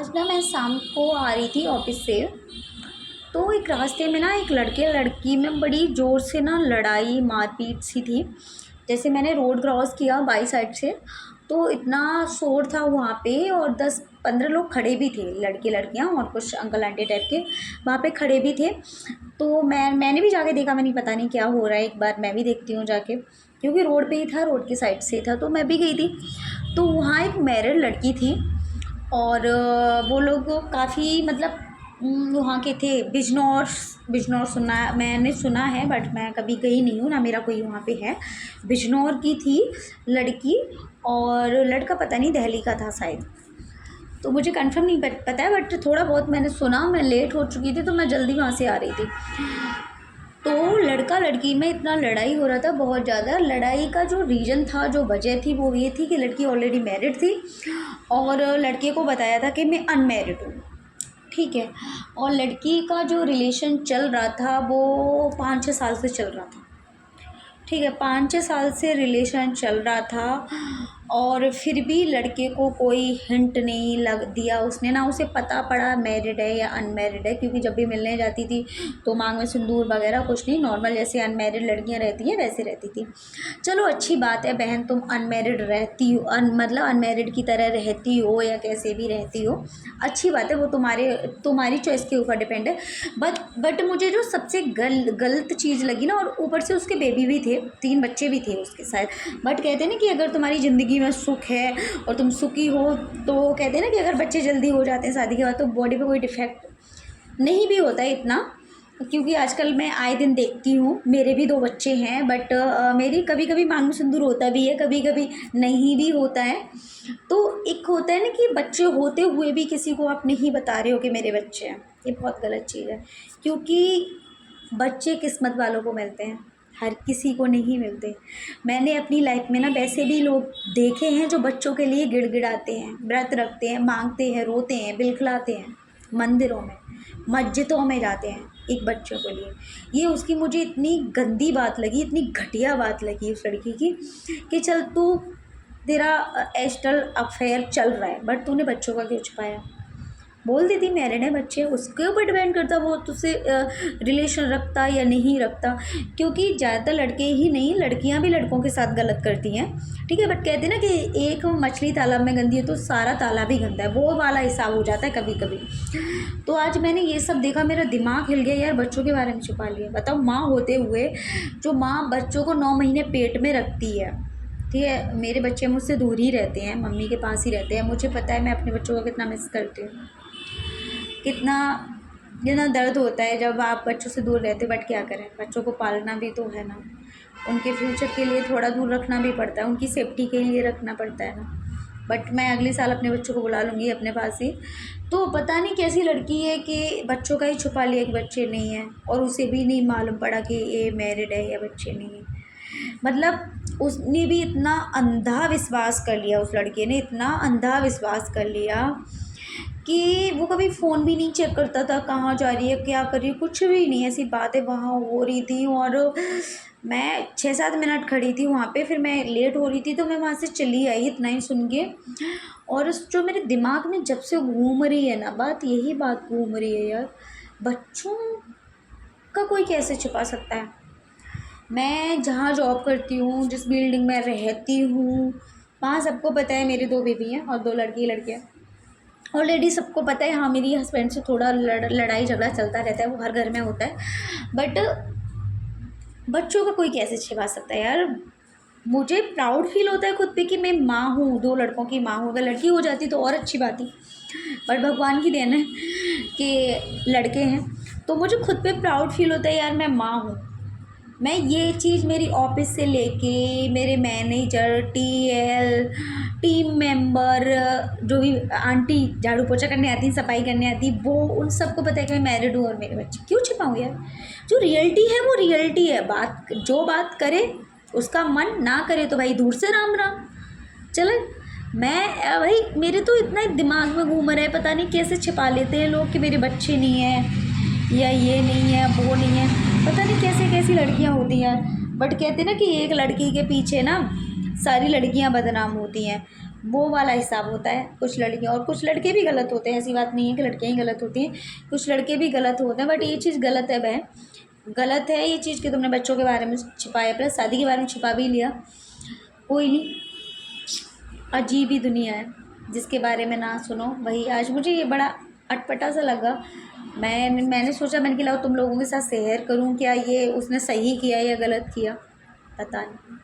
आज ना मैं शाम को आ रही थी ऑफिस से। तो एक रास्ते में ना एक लड़के लड़की में बड़ी ज़ोर से ना लड़ाई मारपीट सी थी। जैसे मैंने रोड क्रॉस किया बाई साइड से, तो इतना शोर था वहाँ पे, और 10-15 लोग खड़े भी थे, लड़के लड़कियाँ और कुछ अंकल आंटी टाइप के वहाँ पे खड़े भी थे। तो मैंने भी जाके देखा, मैंने पता नहीं क्या हो रहा है, एक बार मैं भी देखती हूँ जाके, क्योंकि रोड पे ही था, रोड की साइड से था, तो मैं भी गई थी। तो वहाँ एक मैरिड लड़की थी, और वो लोग काफ़ी मतलब वहाँ के थे। बिजनौर बिजनौर मैंने सुना है, बट मैं कभी गई नहीं हूँ, ना मेरा कोई वहाँ पे है। बिजनौर की थी लड़की, और लड़का पता नहीं दिल्ली का था शायद। तो मुझे कंफर्म नहीं पता है, बट थोड़ा बहुत मैंने सुना। मैं लेट हो चुकी थी, तो मैं जल्दी वहाँ से आ रही थी। तो लड़का लड़की में इतना लड़ाई हो रहा था, बहुत ज़्यादा। लड़ाई का जो रीज़न था, जो वजह थी, वो ये थी कि लड़की ऑलरेडी मैरिड थी, और लड़के को बताया था कि मैं अनमैरिड हूँ, ठीक है। और लड़की का जो रिलेशन चल रहा था वो 5-6 साल से चल रहा था, ठीक है। 5-6 साल से रिलेशन चल रहा था, और फिर भी लड़के को कोई हिंट नहीं लग दिया उसने, ना उसे पता पड़ा मैरिड है या अनमैरिड है, क्योंकि जब भी मिलने जाती थी तो मांग में सिंदूर वगैरह कुछ नहीं, नॉर्मल जैसे अनमैरिड लड़कियां रहती हैं वैसे रहती थी। चलो अच्छी बात है बहन, तुम अनमैरिड रहती हो, मतलब अनमैरिड की तरह रहती हो या कैसे भी रहती हो, अच्छी बात है, वो तुम्हारी चॉइस के ऊपर डिपेंड है। बट मुझे जो सबसे गलत चीज़ लगी ना, और ऊपर से उसके बेबी भी थे, 3 बच्चे भी थे उसके साथ। बट कहते हैं ना कि अगर तुम्हारी ज़िंदगी में सुख है और तुम सुखी हो, तो कहते हैं ना कि अगर बच्चे जल्दी हो जाते हैं शादी के बाद, तो बॉडी पे कोई डिफेक्ट नहीं भी होता है इतना। क्योंकि आजकल मैं आए दिन देखती हूँ, मेरे भी 2 बच्चे हैं, बट मेरी कभी कभी मांग में सिंदूर होता भी है, कभी कभी नहीं भी होता है। तो एक होता है ना कि बच्चे होते हुए भी किसी को आप नहीं बता रहे हो कि मेरे बच्चे हैं, ये बहुत गलत चीज़ है। क्योंकि बच्चे किस्मत वालों को मिलते हैं, हर किसी को नहीं मिलते। मैंने अपनी लाइफ में ना वैसे भी लोग देखे हैं जो बच्चों के लिए गिड़गिड़ाते हैं, व्रत रखते हैं, मांगते हैं, रोते हैं, बिलखलाते हैं, मंदिरों में, मस्जिदों में जाते हैं एक बच्चों के लिए। ये उसकी मुझे इतनी गंदी बात लगी, इतनी घटिया बात लगी उस लड़की की, कि चल तू, तेरा एस्ट्रल अफेयर चल रहा है, बट तूने बच्चों का क्यों छुपाया। बोल देती मैरिड है, बच्चे, उसके ऊपर डिपेंड करता वो तुझसे रिलेशन रखता या नहीं रखता। क्योंकि ज़्यादातर लड़के ही नहीं, लड़कियां भी लड़कों के साथ गलत करती हैं, ठीक है। बट कहते हैं ना कि एक मछली तालाब में गंदी है तो सारा तालाब ही गंदा है, वो वाला हिसाब हो जाता है कभी कभी। तो आज मैंने ये सब देखा, मेरा दिमाग हिल गया यार, बच्चों के बारे में छुपा लिया। बताओ, माँ होते हुए जो माँ बच्चों को 9 महीने पेट में रखती है, ठीक है। मेरे बच्चे मुझसे दूर ही रहते हैं, मम्मी के पास ही रहते हैं, मुझे पता है मैं अपने बच्चों को कितना मिस करती हूँ, कितना दर्द होता है जब आप बच्चों से दूर रहते। बट क्या करें, बच्चों को पालना भी तो है ना, उनके फ्यूचर के लिए थोड़ा दूर रखना भी पड़ता है, उनकी सेफ्टी के लिए रखना पड़ता है ना। बट मैं अगले साल अपने बच्चों को बुला लूँगी अपने पास ही। तो पता नहीं कैसी लड़की है कि बच्चों का ही छुपा लिया कि बच्चे नहीं हैं, और उसे भी नहीं मालूम पड़ा कि ये मैरिड है या बच्चे नहीं हैं। मतलब उसने भी इतना अंधा विश्वास कर लिया, उस लड़के ने इतना अंधा विश्वास कर लिया कि वो कभी फ़ोन भी नहीं चेक करता था, कहाँ जा रही है, क्या कर रही है, कुछ भी नहीं। ऐसी बातें वहाँ हो रही थी, और मैं 6-7 मिनट खड़ी थी वहाँ पे, फिर मैं लेट हो रही थी तो मैं वहाँ से चली आई इतना ही सुन के। और उस जो मेरे दिमाग में जब से घूम रही है ना बात, यही बात घूम रही है यार, बच्चों का कोई कैसे छुपा सकता है। मैं जहाँ जॉब करती हूँ, जिस बिल्डिंग में रहती हूँ, वहाँ सबको पता है मेरे 2 बेबी हैं और 2 लड़कियाँ। ऑलरेडी सबको पता है। हाँ, मेरी हस्बैंड से थोड़ा लड़ाई झगड़ा चलता रहता है, वो हर घर में होता है। बट बच्चों का कोई कैसे छिपा सकता है यार। मुझे प्राउड फील होता है खुद पे कि मैं माँ हूँ, 2 लड़कों की माँ हूँ। अगर लड़की हो जाती तो और अच्छी बात थी, बट भगवान की देन है कि लड़के हैं। तो मुझे खुद पे प्राउड फील होता है यार, मैं माँ हूँ। मैं ये चीज़ मेरी ऑफिस से लेके मेरे मैनेजर, टीएल, टीम मेंबर, जो भी आंटी झाड़ू पोछा करने आती, सफाई करने आती, वो उन सबको पता है कि मैं मैरिड हूँ और मेरे बच्चे। क्यों छिपाऊँ यार, जो रियलिटी है वो रियलिटी है। बात जो बात करे, उसका मन ना करे तो भाई दूर से राम राम। चलो, मैं भाई, मेरे तो इतना ही दिमाग में घूम रहा है, पता नहीं कैसे छिपा लेते हैं लोग कि मेरे बच्चे नहीं हैं या ये नहीं है वो नहीं है, पता नहीं कैसे कैसी लड़कियां होती हैं। बट कहते हैं ना कि एक लड़की के पीछे ना सारी लड़कियां बदनाम होती हैं। वो वाला हिसाब होता है कुछ लड़कियाँ, और कुछ लड़के भी गलत होते हैं। ऐसी बात नहीं है कि लड़कियाँ ही गलत होती हैं, कुछ लड़के भी गलत होते हैं। बट ये चीज़ गलत है बहन, गलत है ये चीज़ कि तुमने बच्चों के बारे में छिपाया, प्लस शादी के बारे में छिपा भी लिया। कोई नहीं, अजीब ही दुनिया है, जिसके बारे में ना सुनो वही। आज मुझे ये बड़ा अटपटा सा लगा। मैंने सोचा, मैंने कि लाओ तुम लोगों के साथ शेयर करूं, क्या ये उसने सही किया या गलत किया, पता नहीं।